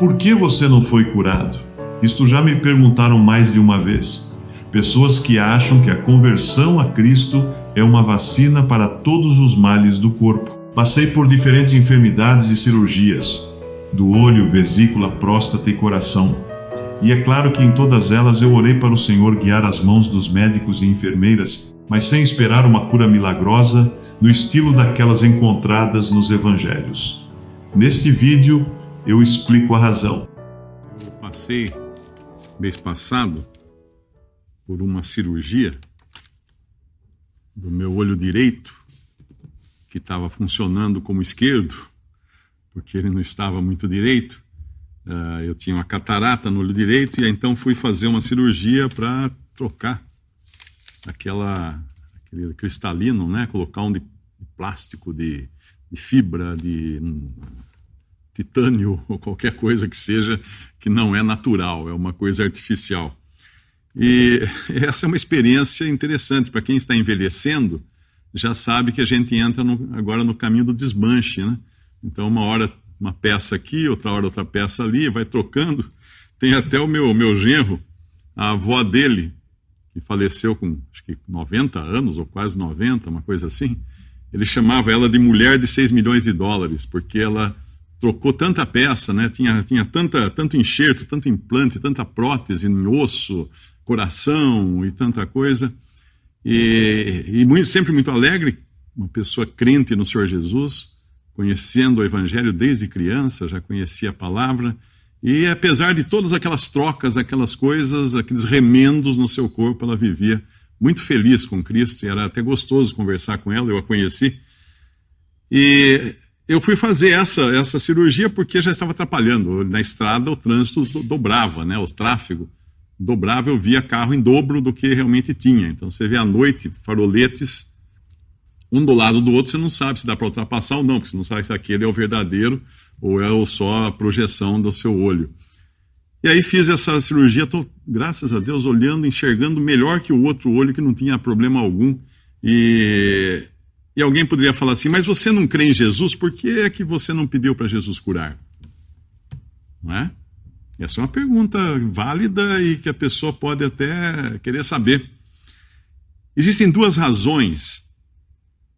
Por que você não foi curado? Isto já me perguntaram mais de uma vez. Pessoas que acham que a conversão a Cristo é uma vacina para todos os males do corpo. Passei por diferentes enfermidades e cirurgias, do olho, vesícula, próstata e coração. E é claro que em todas elas eu orei para o Senhor guiar as mãos dos médicos e enfermeiras, mas sem esperar uma cura milagrosa, no estilo daquelas encontradas nos evangelhos. Neste vídeo, eu explico a razão. Eu passei, mês passado, por uma cirurgia do meu olho direito, que estava funcionando como esquerdo, porque ele não estava muito direito. Eu tinha uma catarata no olho direito, e então fui fazer uma cirurgia para trocar aquele cristalino, né? Colocar um de plástico, de fibra, de titânio, ou qualquer coisa que seja, que não é natural, é uma coisa artificial. E essa é uma experiência interessante para quem está envelhecendo. Já sabe que a gente entra agora no caminho do desmanche, né? Então, uma hora uma peça aqui, outra hora outra peça ali, vai trocando. Tem até o meu genro, a avó dele, que faleceu com, acho que 90 anos, ou quase 90, uma coisa assim. Ele chamava ela de mulher de 6 milhões de dólares, porque ela trocou tanta peça, né? Tinha tanto enxerto, tanto implante, tanta prótese em osso, coração e tanta coisa. E sempre muito alegre, uma pessoa crente no Senhor Jesus, conhecendo o Evangelho desde criança, já conhecia a palavra, e apesar de todas aquelas trocas, aquelas coisas, aqueles remendos no seu corpo, ela vivia muito feliz com Cristo, e era até gostoso conversar com ela, eu a conheci. E eu fui fazer essa cirurgia porque já estava atrapalhando. Na estrada o trânsito dobrava, né? O tráfego dobrava, eu via carro em dobro do que realmente tinha. Então você vê à noite faroletes, um do lado do outro, você não sabe se dá para ultrapassar ou não, porque você não sabe se aquele é o verdadeiro ou é só a projeção do seu olho. E aí fiz essa cirurgia, estou, graças a Deus, olhando, enxergando melhor que o outro olho, que não tinha problema algum. E alguém poderia falar assim, mas você não crê em Jesus, por que é que você não pediu para Jesus curar? Não é? Essa é uma pergunta válida e que a pessoa pode até querer saber. Existem duas razões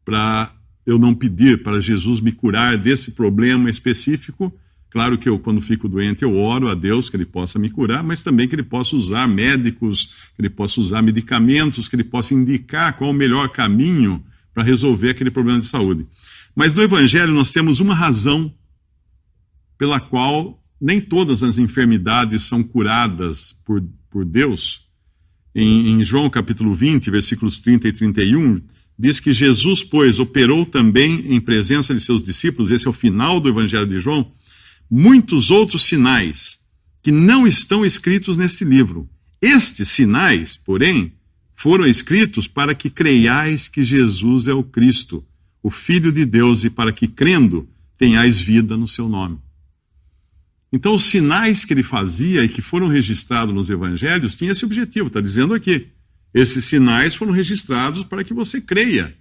para eu não pedir para Jesus me curar desse problema específico. Claro que eu, quando fico doente, eu oro a Deus que Ele possa me curar, mas também que Ele possa usar médicos, que Ele possa usar medicamentos, que Ele possa indicar qual o melhor caminho para resolver aquele problema de saúde. Mas no Evangelho nós temos uma razão pela qual nem todas as enfermidades são curadas por Deus. Em João capítulo 20, versículos 30 e 31, diz que Jesus, pois, operou também em presença de seus discípulos, esse é o final do Evangelho de João, muitos outros sinais que não estão escritos neste livro. Estes sinais, porém, foram escritos para que creiais que Jesus é o Cristo, o Filho de Deus, e para que, crendo, tenhais vida no seu nome. Então, os sinais que ele fazia e que foram registrados nos evangelhos tinham esse objetivo, está dizendo aqui. Esses sinais foram registrados para que você creia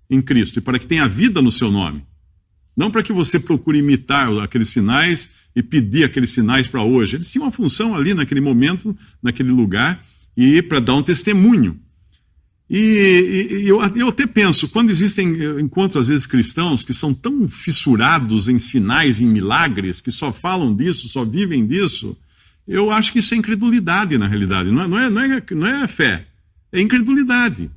em Cristo e para que tenha vida no seu nome. Não para que você procure imitar aqueles sinais e pedir aqueles sinais para hoje. Eles tinham uma função ali naquele momento, naquele lugar, e para dar um testemunho. E eu até penso, quando eu encontro às vezes cristãos que são tão fissurados em sinais, em milagres, que só falam disso, só vivem disso, eu acho que isso é incredulidade na realidade, não é fé, é incredulidade.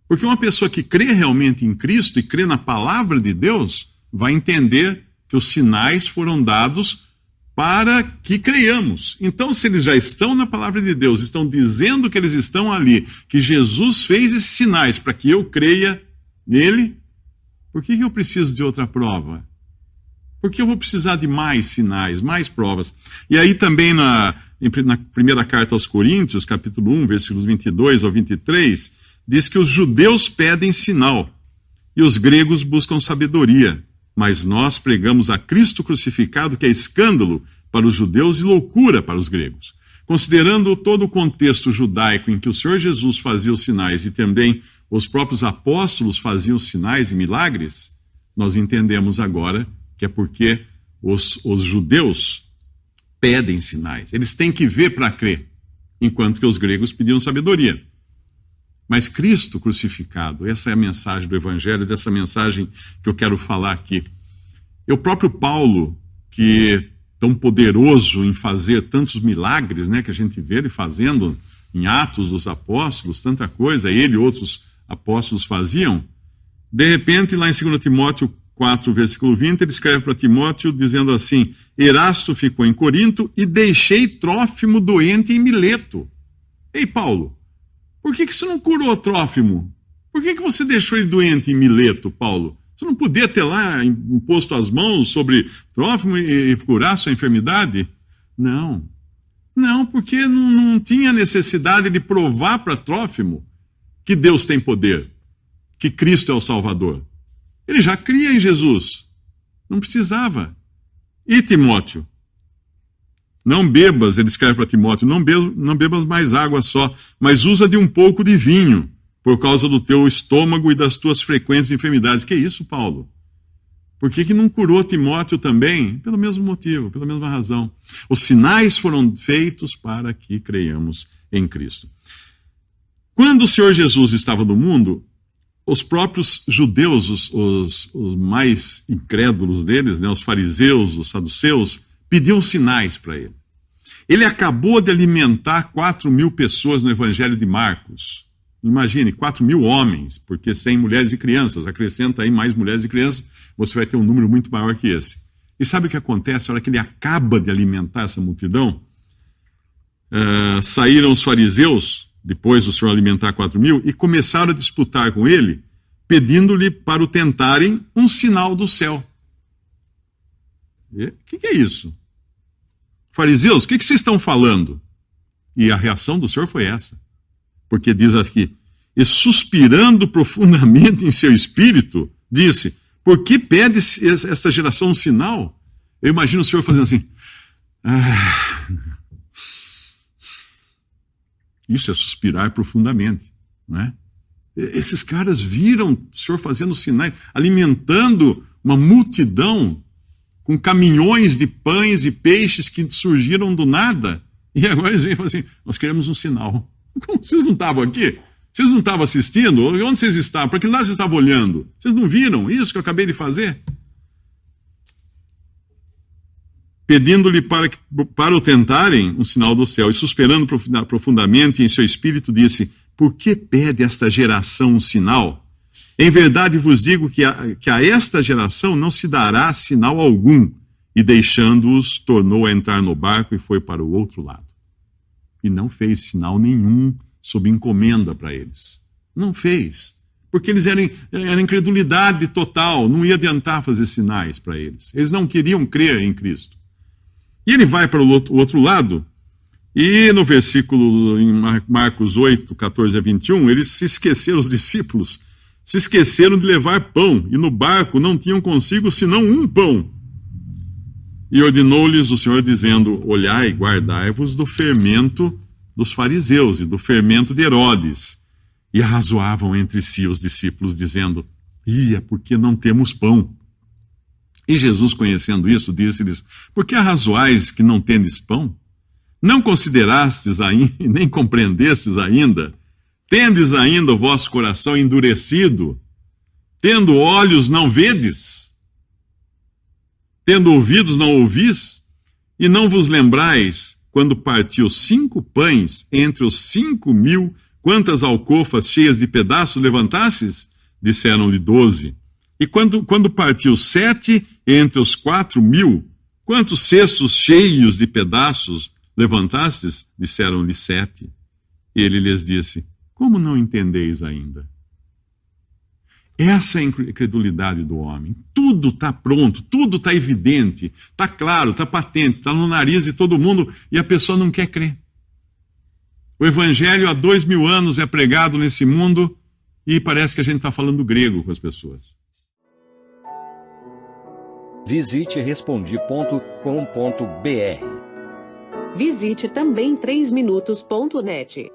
Porque uma pessoa que crê realmente em Cristo e crê na palavra de Deus, vai entender que os sinais foram dados para que creiamos. Então, se eles já estão na palavra de Deus, estão dizendo que eles estão ali, que Jesus fez esses sinais para que eu creia nele, por que eu preciso de outra prova? Por que eu vou precisar de mais sinais, mais provas? E aí também na primeira carta aos Coríntios, capítulo 1, versículos 22 ao 23, diz que os judeus pedem sinal e os gregos buscam sabedoria. Mas nós pregamos a Cristo crucificado, que é escândalo para os judeus e loucura para os gregos. Considerando todo o contexto judaico em que o Senhor Jesus fazia os sinais e também os próprios apóstolos faziam sinais e milagres, nós entendemos agora que é porque os judeus pedem sinais. Eles têm que ver para crer, enquanto que os gregos pediam sabedoria. Mas Cristo crucificado, essa é a mensagem do Evangelho, dessa mensagem que eu quero falar aqui. E o próprio Paulo, que é tão poderoso em fazer tantos milagres, né, que a gente vê ele fazendo em Atos dos Apóstolos, tanta coisa, ele e outros apóstolos faziam, de repente, lá em 2 Timóteo 4, versículo 20, ele escreve para Timóteo dizendo assim: Erasto ficou em Corinto e deixei Trófimo doente em Mileto. Ei, Paulo, por que você não curou Trófimo? Por que você deixou ele doente em Mileto, Paulo? Você não podia ter lá imposto as mãos sobre Trófimo e curar sua enfermidade? Não, porque não tinha necessidade de provar para Trófimo que Deus tem poder, que Cristo é o Salvador. Ele já cria em Jesus, não precisava. E Timóteo? Não bebas, ele escreve para Timóteo, não bebas mais água só, mas usa de um pouco de vinho, por causa do teu estômago e das tuas frequentes enfermidades. Que isso, Paulo? Por que não curou Timóteo também? Pelo mesmo motivo, pela mesma razão. Os sinais foram feitos para que creiamos em Cristo. Quando o Senhor Jesus estava no mundo, os próprios judeus, os mais incrédulos deles, né, os fariseus, os saduceus, pediam sinais para ele. Ele acabou de alimentar 4.000 pessoas no Evangelho de Marcos. Imagine, 4.000 homens, porque 100 mulheres e crianças. Acrescenta aí mais mulheres e crianças, você vai ter um número muito maior que esse. E sabe o que acontece? Na hora que ele acaba de alimentar essa multidão, saíram os fariseus, depois do Senhor alimentar 4.000, e começaram a disputar com ele, pedindo-lhe para o tentarem um sinal do céu. O que é isso? Fariseus, o que vocês estão falando? E a reação do Senhor foi essa. Porque diz aqui, e suspirando profundamente em seu espírito, disse, por que pede essa geração um sinal? Eu imagino o Senhor fazendo assim, isso é suspirar profundamente, não é? Esses caras viram o Senhor fazendo sinais, alimentando uma multidão com caminhões de pães e peixes que surgiram do nada. E agora eles vêm e falam assim, nós queremos um sinal. Como vocês não estavam aqui? Vocês não estavam assistindo? Onde vocês estavam? Para que lado vocês estavam olhando? Vocês não viram isso que eu acabei de fazer? Pedindo-lhe para o tentarem um sinal do céu, e suspirando profundamente em seu espírito, disse, por que pede esta geração um sinal? Em verdade vos digo que a esta geração não se dará sinal algum. E deixando-os, tornou a entrar no barco e foi para o outro lado. E não fez sinal nenhum sob encomenda para eles. Não fez. Porque eles eram incredulidade total, não ia adiantar fazer sinais para eles. Eles não queriam crer em Cristo. E ele vai para o outro lado, e no versículo, em Marcos 8, 14 a 21, eles se esqueceram, os discípulos, se esqueceram de levar pão, e no barco não tinham consigo senão um pão. E ordenou-lhes o Senhor, dizendo, olhai e guardai-vos do fermento dos fariseus e do fermento de Herodes. E arrazoavam entre si os discípulos, dizendo, é porque não temos pão. E Jesus, conhecendo isso, disse-lhes, por que arrazoais que não tendes pão? Não considerastes ainda, nem compreendestes ainda? Tendes ainda o vosso coração endurecido? Tendo olhos, não vedes? Tendo ouvidos, não ouvis? E não vos lembrais, quando partiu 5 pães entre os 5.000, quantas alcofas cheias de pedaços levantasses? Disseram-lhe 12. E quando partiu 7 entre os 4.000, quantos cestos cheios de pedaços levantastes? Disseram-lhe 7. E ele lhes disse, como não entendeis ainda? Essa é a incredulidade do homem. Tudo está pronto, tudo está evidente, está claro, está patente, está no nariz de todo mundo e a pessoa não quer crer. O Evangelho há 2.000 anos é pregado nesse mundo e parece que a gente está falando grego com as pessoas. Visite Respondi.com.br. Visite também 3minutos.net.